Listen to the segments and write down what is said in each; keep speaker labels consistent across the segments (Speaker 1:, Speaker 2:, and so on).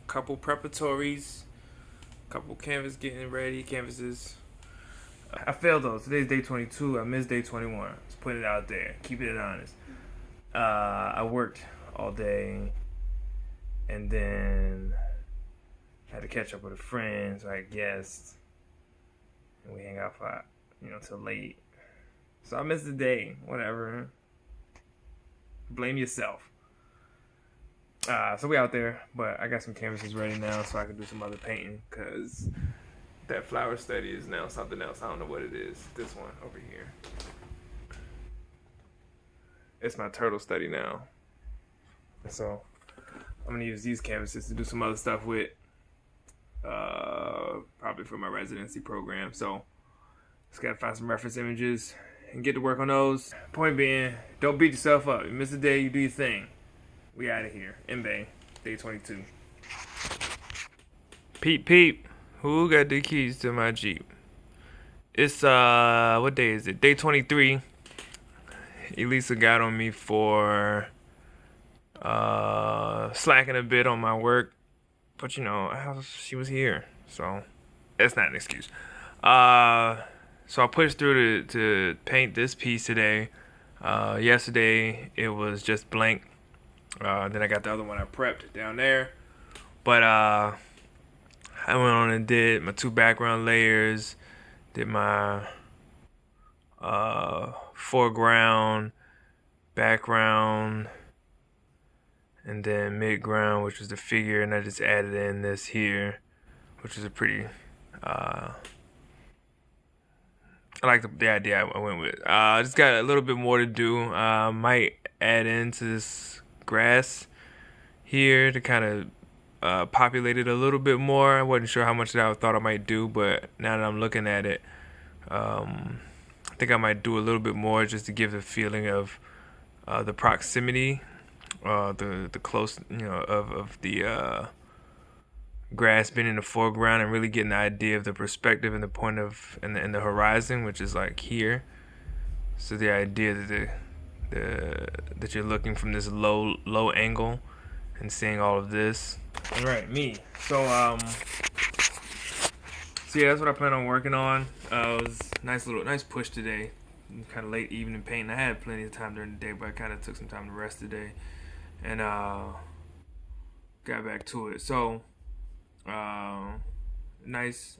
Speaker 1: couple preparatories, couple canvases. I failed though. Today's day 22. I missed day 21. Just putting it out there, keeping it honest. I worked all day, and then I had to catch up with a friend, so I guessed, and we hang out for till late. So I missed the day. Whatever. Blame yourself. So we out there, but I got some canvases ready now, so I can do some other painting, because that flower study is now something else. I don't know what it is. This one over here. It's my turtle study now. So I'm gonna use these canvases to do some other stuff with, probably for my residency program. So just gotta find some reference images and get to work on those. Point being, don't beat yourself up. You miss a day, you do your thing. We out of here. MBEY, day 22. Peep. Who got the keys to my Jeep? It's, what day is it? Day 23. Elisa got on me for, slacking a bit on my work. But, she was here. So, that's not an excuse. So I pushed through to paint this piece today. Yesterday, it was just blank. Then I got the other one I prepped down there. But, I went on and did my 2 background layers, did my foreground, background, and then midground, which was the figure, and I just added in this here, which is a pretty, I like the idea I went with. I just got a little bit more to do. Might add into this grass here to kind of populate it a little bit more. I wasn't sure how much that I thought I might do, but now that I'm looking at it, I think I might do a little bit more just to give the feeling of the proximity, the close, of the grass being in the foreground, and really getting the idea of the perspective and the point of and the horizon, which is like here. So the idea that that you're looking from this low angle and seeing all of this. All right, me. So yeah, that's what I plan on working on. It was nice push today. Kind of late evening painting. I had plenty of time during the day, but I kind of took some time to rest today, and got back to it. So nice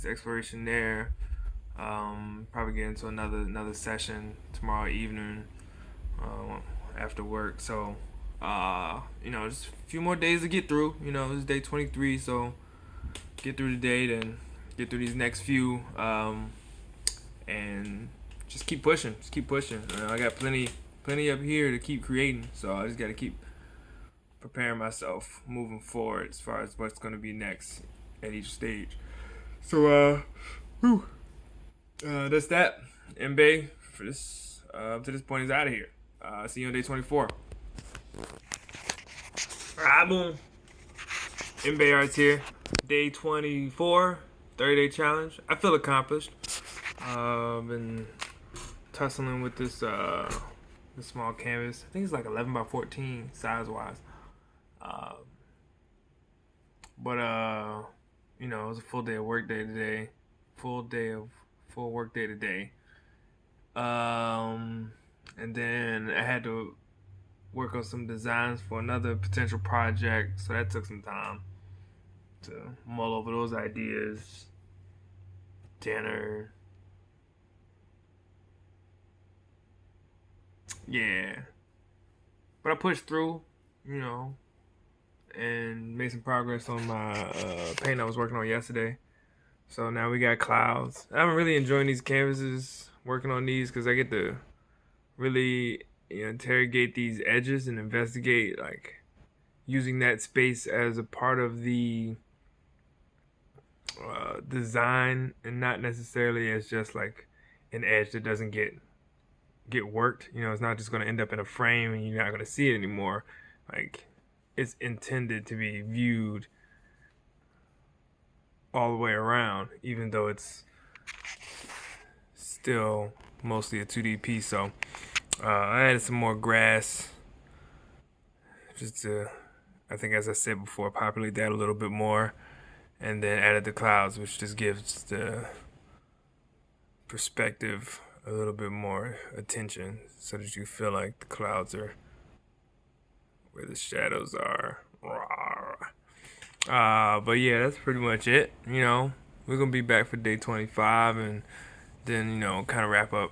Speaker 1: exploration there. Probably get into another session tomorrow evening after work. So just a few more days to get through. This is day 23, so get through the day, then get through these next few, and just keep pushing. I got plenty up here to keep creating, so I just got to keep preparing myself moving forward as far as what's going to be next at each stage. So that's that. MBEY for this up to this point is out of here. See you on day 24. Alright, boom. MBEYARTS here. Day 24, 30-day challenge. I feel accomplished. Been tussling with this small canvas. I think it's like 11 by 14 size wise. But it was a full day of work day today. Full work day today. And then I had to work on some designs for another potential project, so that took some time to mull over those ideas. Dinner. Yeah. But I pushed through, and made some progress on my paint I was working on yesterday. So now we got clouds. I'm really enjoying these canvases, working on these, because I get to really interrogate these edges and investigate, like, using that space as a part of the design, and not necessarily as just like an edge that doesn't get worked. It's not just going to end up in a frame and you're not going to see it anymore. Like, it's intended to be viewed all the way around, even though it's still mostly a 2D piece. So I added some more grass just to I think, as I said before, populate that a little bit more, and then added the clouds, which just gives the perspective a little bit more attention, so that you feel like the clouds are where the shadows are. But yeah, that's pretty much it. We're gonna be back for day 25, and then kind of wrap up,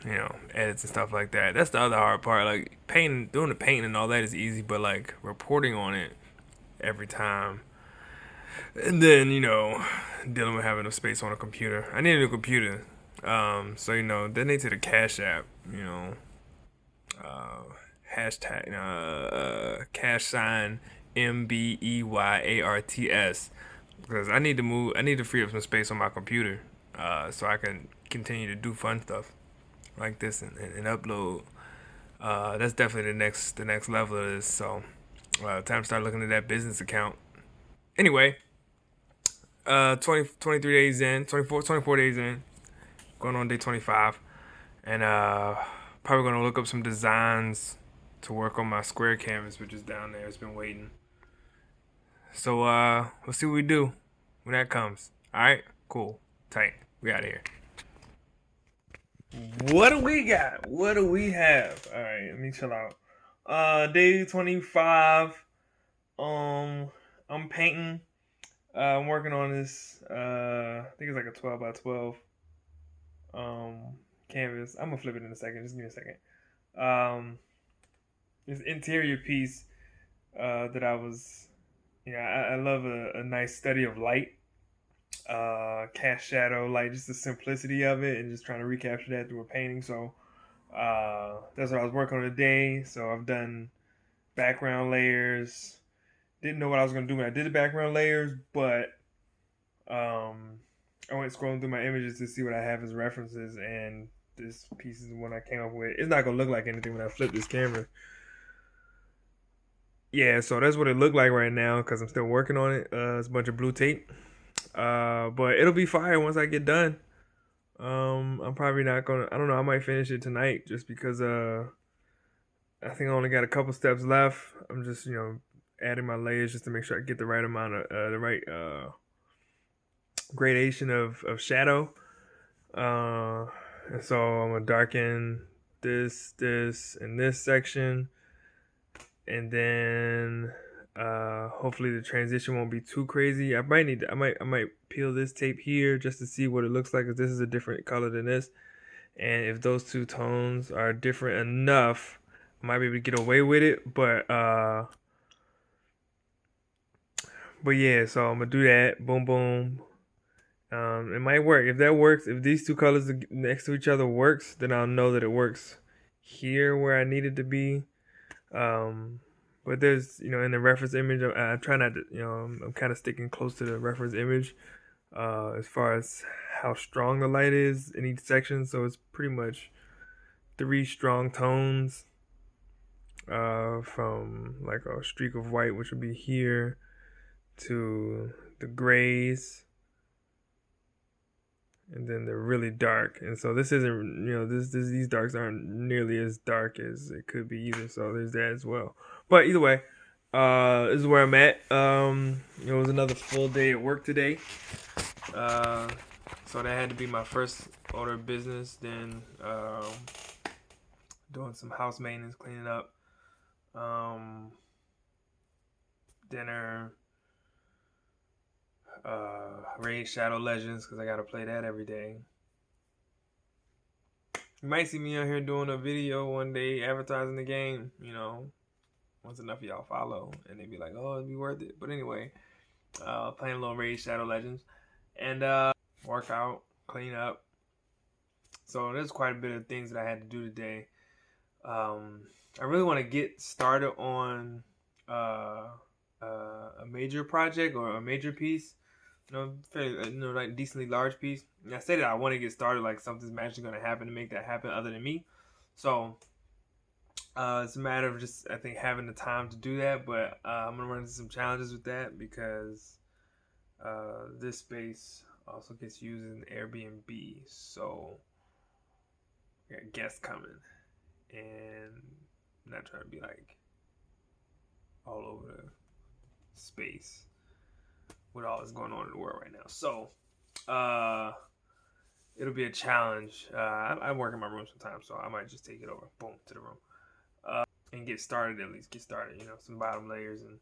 Speaker 1: edits and stuff like that. That's the other hard part. Like painting, doing the painting and all that is easy, but like reporting on it every time, and then dealing with having a space on a computer. I need a new computer. So donate to the Cash App. Uh, hashtag cash sign MBEYARTS, because I need to move. I need to free up some space on my computer, so I can continue to do fun stuff like this and upload. That's definitely the next level of this. So time to start looking at that business account. Anyway, 23 days in, 24 days in, going on day 25, and probably gonna look up some designs to work on my square canvas, which is down there. It's been waiting. So we'll see what we do when that comes. All right, cool, tight. We out of here. What do we got? What do we have? All right, let me chill out. Day 25. I'm painting. I'm working on this. I think it's like a 12 by 12 canvas. I'm gonna flip it in a second. Just give me a second. This interior piece that I was, I love a nice study of light, cast shadow, like just the simplicity of it, and just trying to recapture that through a painting. So that's what I was working on today. So I've done background layers. Didn't know what I was gonna do when I did the background layers, but I went scrolling through my images to see what I have as references, and this piece is the one I came up with. It's not gonna look like anything when I flip this camera. Yeah, so that's what it looked like right now because I'm still working on it. It's a bunch of blue tape, but it'll be fire once I get done. I'm probably not gonna. I don't know. I might finish it tonight just because I think I only got a couple steps left. I'm just adding my layers just to make sure I get the right amount of the right gradation of shadow. And so I'm gonna darken this, and this section, and then hopefully the transition won't be too crazy. I might peel this tape here just to see what it looks like, because this is a different color than this, and if those two tones are different enough, I might be able to get away with it. But yeah, so I'm gonna do that. Boom, boom. It might work. If that works, if these two colors next to each other works, then I'll know that it works here where I need it to be. But there's, in the reference image, I try not to, I'm kind of sticking close to the reference image as far as how strong the light is in each section. So it's pretty much 3 strong tones from like a streak of white, which would be here, to the grays, and then they're really dark. And so this isn't, these darks aren't nearly as dark as it could be either. So there's that as well. But either way, this is where I'm at. It was another full day at work today. So that had to be my first order of business. Then doing some house maintenance, cleaning up, dinner, Raid Shadow Legends, because I gotta play that every day. You might see me out here doing a video one day advertising the game, once enough of y'all follow, and they be like, oh, it'd be worth it. But anyway, playing a little Raid Shadow Legends, and work out, clean up. So there's quite a bit of things that I had to do today. I really want to get started on a major project or a major piece, fairly, like decently large piece. And I say that I want to get started, like something's magically going to happen to make that happen other than me. So it's a matter of just, I think, having the time to do that. But I'm going to run into some challenges with that because this space also gets used in Airbnb. So we got guests coming, and I'm not trying to be like all over space with all that's going on in the world right now. So it'll be a challenge. I work in my room sometimes, so I might just take it over, boom, to the room, and get started. At least get started. Some bottom layers and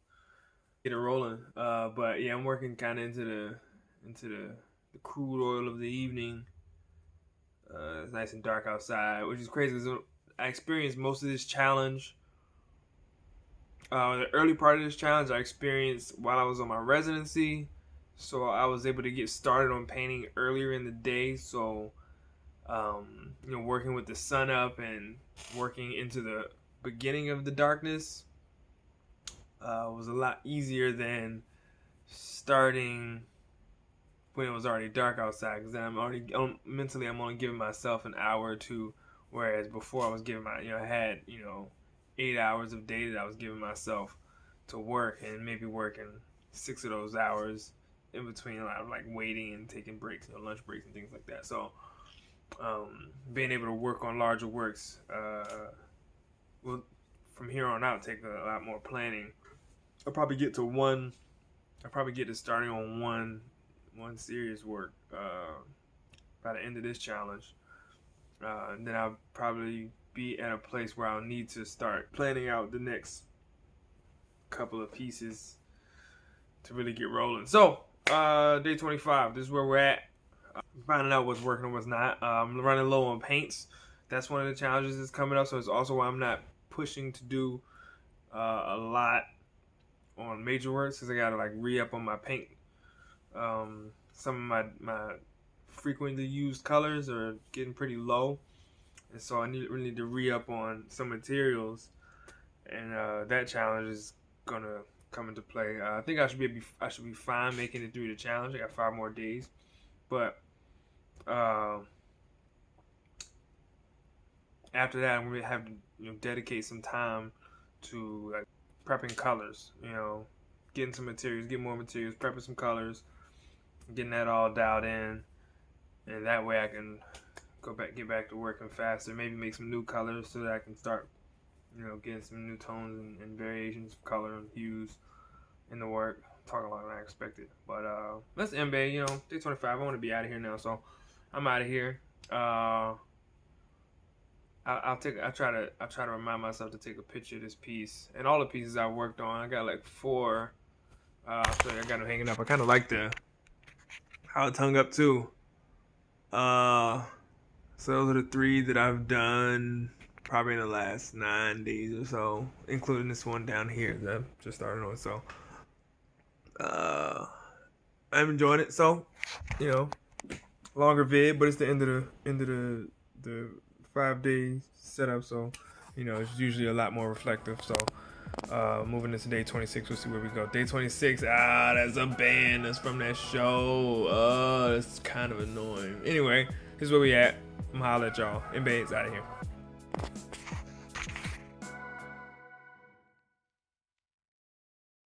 Speaker 1: get it rolling. But yeah, I'm working kind of into the crude oil of the evening. It's nice and dark outside, which is crazy because I experienced most of this challenge. The early part of this challenge I experienced while I was on my residency, so I was able to get started on painting earlier in the day. So, working with the sun up and working into the beginning of the darkness was a lot easier than starting when it was already dark outside, because then I'm only giving myself an hour or two, whereas before I was giving I had 8 hours of day that I was giving myself to work, and maybe working 6 of those hours in between, like waiting and taking breaks, lunch breaks and things like that. So being able to work on larger works will from here on out take a lot more planning. I'll probably get to starting on one serious work by the end of this challenge. And then I'll probably be at a place where I'll need to start planning out the next couple of pieces to really get rolling. So, day 25, this is where we're at. Finding out what's working and what's not. I'm running low on paints. That's one of the challenges that's coming up, so it's also why I'm not pushing to do a lot on major works, because I gotta re-up on my paint. Some of my frequently used colors are getting pretty low, and so I really need to re-up on some materials, and that challenge is gonna come into play. I think I should be fine making it through the challenge. I got 5 more days, but after that, I'm gonna have to dedicate some time to prepping colors. Getting some materials, get more materials, prepping some colors, getting that all dialed in, and that way I can get back to working faster. Maybe make some new colors so that I can start, getting some new tones and variations of color and hues in the work. I'm talking longer than I expected, but that's MBEY. Day 25. I want to be out of here now, so I'm out of here. I'll try to remind myself to take a picture of this piece and all the pieces I worked on. I got 4. So I got them hanging up. I kind of like how it's hung up too. So those are the 3 that I've done probably in the last 9 days or so, including this one down here that I'm just starting on. So I'm enjoying it. So longer vid, but it's the end of the 5-day setup. So it's usually a lot more reflective. So moving into day 26, we'll see where we go. Day 26, that's a band that's from that show. That's kind of annoying. Anyway, here's where we at. I'm gonna holler at y'all. MBEYARTS out of here.